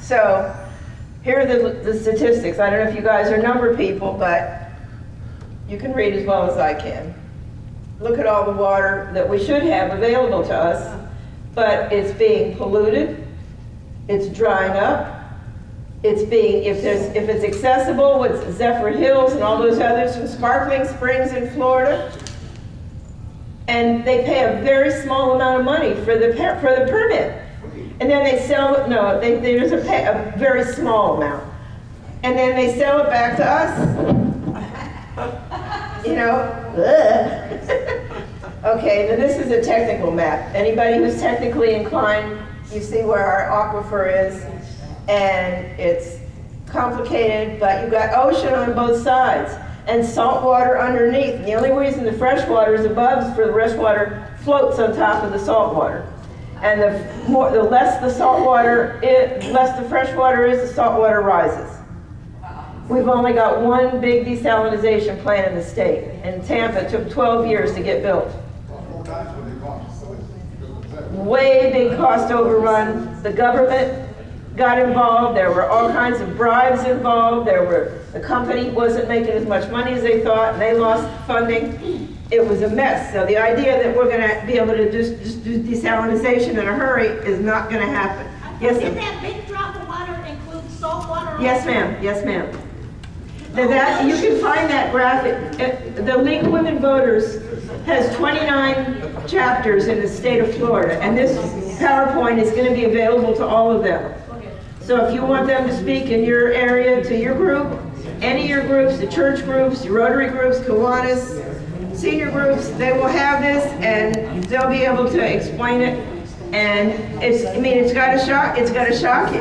So here are the statistics. I don't know if you guys are number people, but you can read as well as I can. Look at all the water that we should have available to us, but it's being polluted, it's drying up, it's being, if it's accessible with Zephyr Hills and all those others from Sparkling Springs in Florida, and they pay a very small amount of money for the permit. And then they sell it, no, they just pay a very small amount. And then they sell it back to us. You know? Okay, now this is a technical map. Anybody who's technically inclined, you see where our aquifer is, and it's complicated, but you've got ocean on both sides and salt water underneath. And the only reason the fresh water is above is for the fresh water floats on top of the salt water. And the less the salt water is, less the fresh water is, the salt water rises. We've only got one big desalinization plant in the state. In Tampa, it took 12 years to get built. Way big cost overrun. The government got involved. There were all kinds of bribes involved. The company wasn't making as much money as they thought, and they lost funding. It was a mess. So the idea that we're going to be able to just do desalinization in a hurry is not going to happen. Yes, Did that big drop of water include salt water? Yes, ma'am. Yes, ma'am. Now you can find that graphic. The League of Women Voters has 29 chapters in the state of Florida, and this PowerPoint is going to be available to all of them. So if you want them to speak in your area, to your group, any of your groups, the church groups, your Rotary groups, Kiwanis, senior groups, they will have this, and they'll be able to explain it. And it's got to shock you.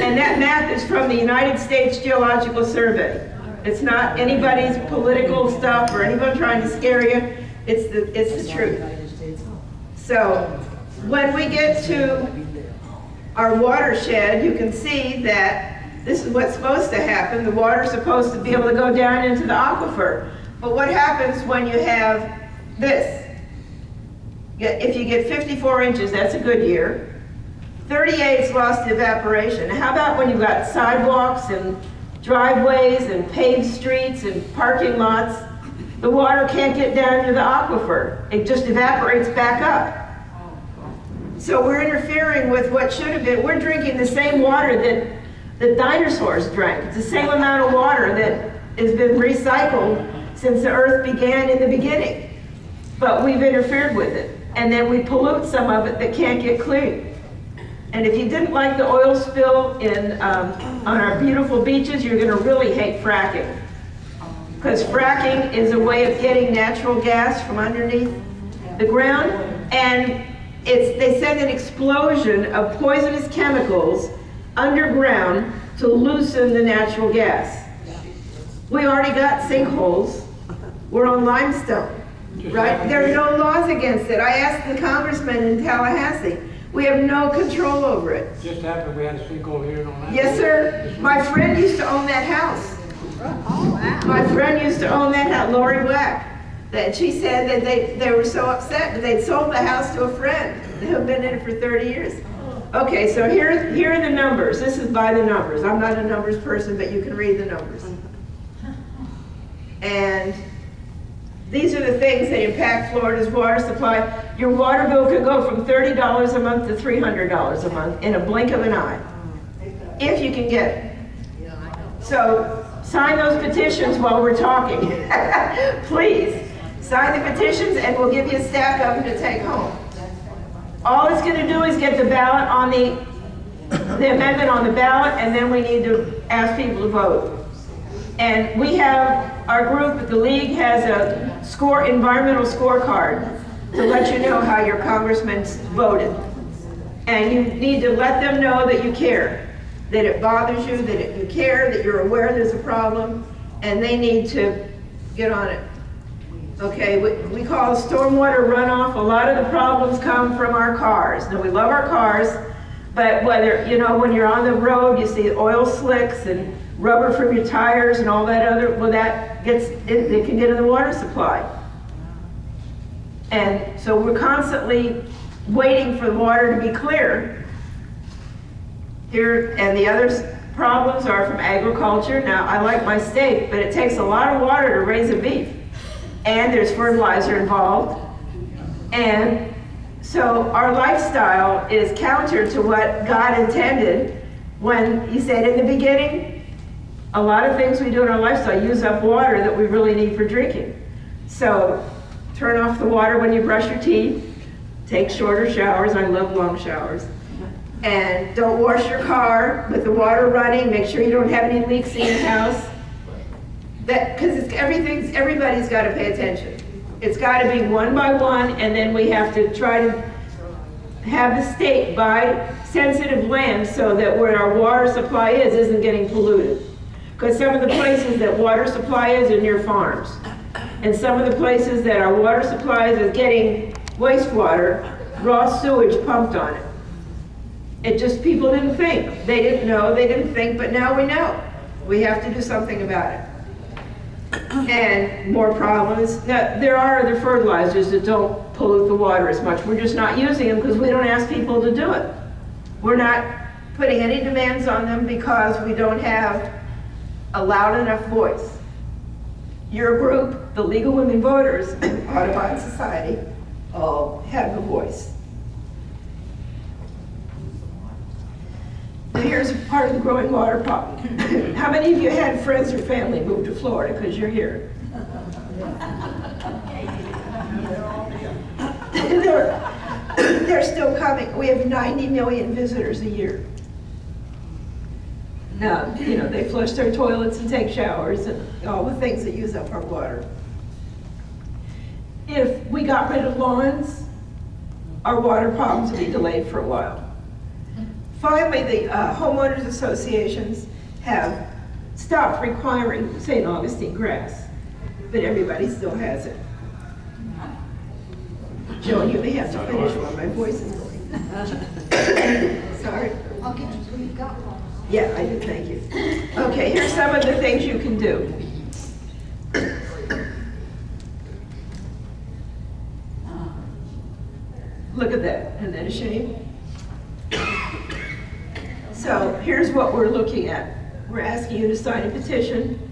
And that map is from the United States Geological Survey. It's not anybody's political stuff or anyone trying to scare you. It's the truth. So when we get to our watershed, you can see that this is what's supposed to happen. The water's supposed to be able to go down into the aquifer. But what happens when you have this? If you get 54 inches, that's a good year. 38's lost to evaporation. How about when you've got sidewalks and driveways and paved streets and parking lots? The water can't get down to the aquifer. It just evaporates back up. So we're interfering with what should have been. We're drinking the same water that the dinosaurs drank. It's the same amount of water that has been recycled since the earth began in the beginning. But we've interfered with it. And then we pollute some of it that can't get clean. And if you didn't like the oil spill on our beautiful beaches, you're going to really hate fracking. Because fracking is a way of getting natural gas from underneath the ground. And they send an explosion of poisonous chemicals underground to loosen the natural gas. We already got sinkholes. We're on limestone. Right? There are no laws against it. I asked the congressman in Tallahassee. We have no control over it. Just happened we had a sinkhole here on that. Yes, sir. My friend used to own that house. Oh, wow. My friend used to own that house, Lori Wack. That she said that they were so upset that they'd sold the house to a friend who'd been in it for 30 years. Okay, so here are the numbers. This is by the numbers. I'm not a numbers person, but you can read the numbers. And these are the things that impact Florida's water supply. Your water bill could go from $30 a month to $300 a month in a blink of an eye, if you can get it. So sign those petitions while we're talking. Please, sign the petitions and we'll give you a stack of them to take home. All it's going to do is get the ballot on the amendment on the ballot, and then we need to ask people to vote. And we have, our group at the League has a environmental scorecard to let you know how your congressman voted. And you need to let them know that you care, that it bothers you, that you care, that you're aware there's a problem, and they need to get on it. Okay, we call it stormwater runoff. A lot of the problems come from our cars. Now, we love our cars, but whether, when you're on the road, you see oil slicks and rubber from your tires and all that other, well, it can get in the water supply. And so we're constantly waiting for the water to be clear. Here, and the other problems are from agriculture. Now, I like my steak, but it takes a lot of water to raise a beef. And there's fertilizer involved. And so our lifestyle is counter to what God intended when he said in the beginning, a lot of things we do in our lifestyle use up water that we really need for drinking. So turn off the water when you brush your teeth, take shorter showers. I love long showers. And don't wash your car with the water running. Make sure you don't have any leaks in your house. Because everybody's got to pay attention. It's got to be one by one, and then we have to try to have the state buy sensitive land so that where our water supply is isn't getting polluted. Because some of the places that water supply is are near farms. And some of the places that our water supply is getting wastewater, raw sewage pumped on it. It just, people didn't think. They didn't know, they didn't think, but now we know. We have to do something about it. And more problems. Now, there are other fertilizers that don't pollute the water as much. We're just not using them because we don't ask people to do it. We're not putting any demands on them because we don't have a loud enough voice. Your group, the League of Women Voters, Audubon Society, all have a voice. Now here's a part of the growing water problem. How many of you had friends or family move to Florida because you're here? They're still coming. We have 90 million visitors a year. Now, they flush their toilets and take showers and all the things that use up our water. If we got rid of lawns, our water problems would be delayed for a while. Finally, the homeowners associations have stopped requiring St. Augustine grass, but everybody still has it. Joan, you may have to finish while my voice is going. Sorry. I'll get you where you've got one. Yeah, I do, thank you. Okay, here's some of the things you can do. Look at that, isn't that a shame? So here's what we're looking at. We're asking you to sign a petition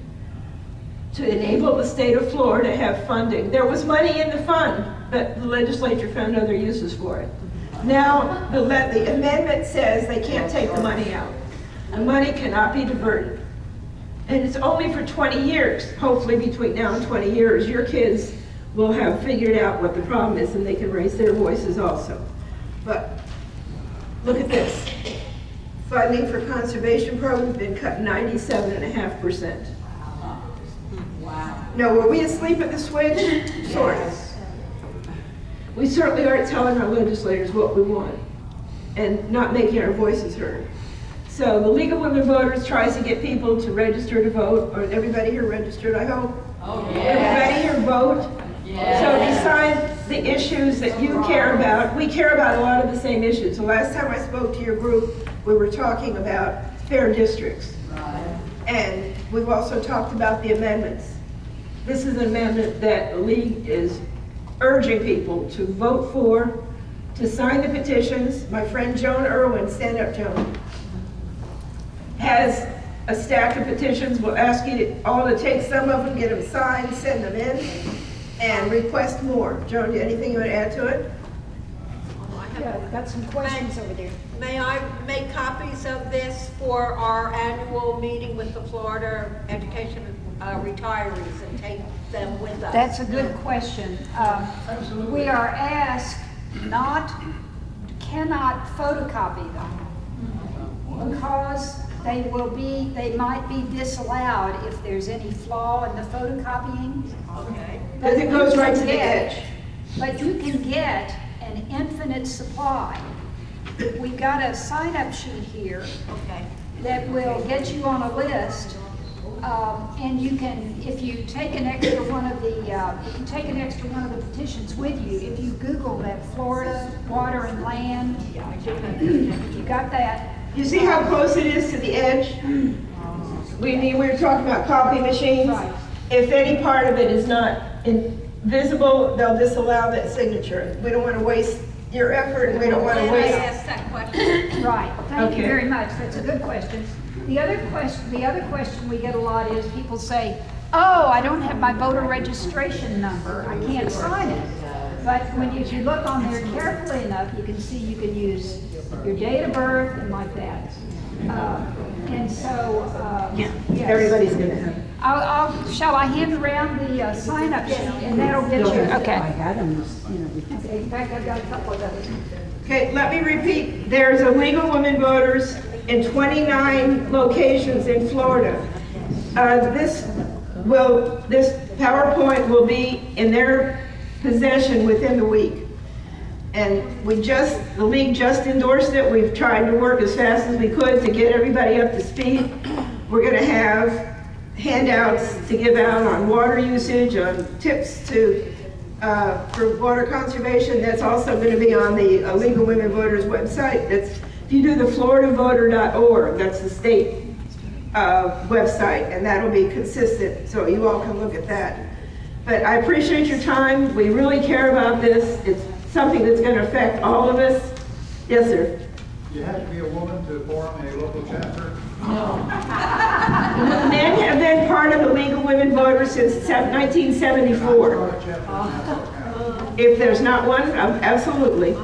to enable the state of Florida to have funding. There was money in the fund, but the legislature found other uses for it. Now, the amendment says they can't take the money out. The money cannot be diverted. And it's only for 20 years. Hopefully between now and 20 years, your kids will have figured out what the problem is and they can raise their voices also. But look at this. Funding for conservation programs has been cut 97.5%. Wow. Now, were we asleep at the switch? Sort of. We certainly aren't telling our legislators what we want and not making our voices heard. So the League of Women Voters tries to get people to register to vote. Or everybody here registered, I hope? Oh, yeah. Everybody here vote? Yeah. So besides the issues that you care about, we care about a lot of the same issues. The last time I spoke to your group, we were talking about fair districts. Right. And we've also talked about the amendments. This is an amendment that the League is urging people to vote for, to sign the petitions. My friend Joan Irwin, stand up, Joan, has a stack of petitions. We'll ask you all to take some of them, get them signed, send them in, and request more. Joan, anything you want to add to it? Yeah, I've got some questions over there. May I make copies of this for our annual meeting with the Florida Education retirees and take them with us? That's a good question. We are asked cannot photocopy them because they might be disallowed if there's any flaw in the photocopying. Okay. Because it goes right to the edge. But you can get an infinite supply. We've got a sign-up sheet here that will get you on a list, and you can, if you take an extra one of the petitions with you, if you Google that Florida Water and Land, you got that. You see how close it is to the edge? We were talking about copy machines. Right. If any part of it is not visible, they'll disallow that signature. We don't want to waste your effort, and we don't want to May I waste. ask that question? Right. Thank you Okay. very much. That's a good question. The other question we get a lot is people say, oh, I don't have my voter registration number. I can't sign it. But if you look on there carefully enough, you can see you can use your date of birth and like that. And so, yes. Everybody's gonna have it. Shall I hand around the sign-up sheet and that'll get you, okay. I had them, you know, Okay, in fact, I've got a couple of those. Okay, let me repeat. There's a League of Women Voters in 29 locations in Florida. This PowerPoint will be in their possession within the week. And the league just endorsed it. We've tried to work as fast as we could to get everybody up to speed. We're gonna have handouts to give out on water usage, on tips for water conservation. That's also gonna be on the League of Women Voters website. If you do the floridavoter.org, that's the state website, and that'll be consistent, so you all can look at that. But I appreciate your time. We really care about this. It's something that's going to affect all of us. Yes, sir. You have to be a woman to form a local chapter? Men have been part of the League of Women Voters since 1974. If there's not one, absolutely.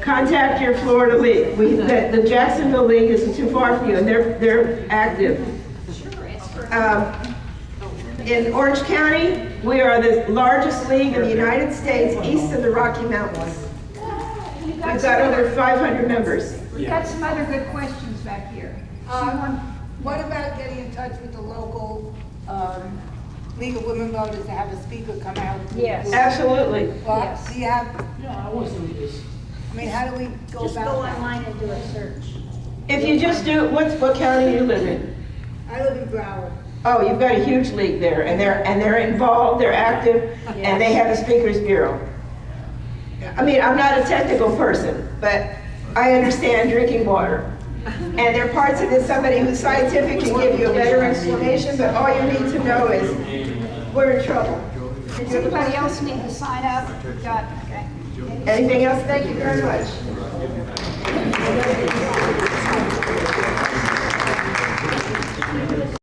Contact your Florida League. The Jacksonville League isn't too far from you, and they're active. In Orange County, we are the largest league in the United States east of the Rocky Mountains. We've got over 500 members. We've got some other good questions back here. What about getting in touch with the local League of Women Voters to have a speaker come out? Yes. Absolutely. Well, Yes. do you have, Yeah, I want to do this. I mean, how do we go Just go about that? online and do a search. If you just do, what county do you live in? I live in Broward. Oh, you've got a huge league there, and they're involved, they're active, and they have a speakers bureau. I mean, I'm not a technical person, but I understand drinking water. And there are parts of this, somebody who's scientific can give you a better explanation, but all you need to know is we're in trouble. Does anybody else need to sign up? Got, okay. Anything else? Thank you very much.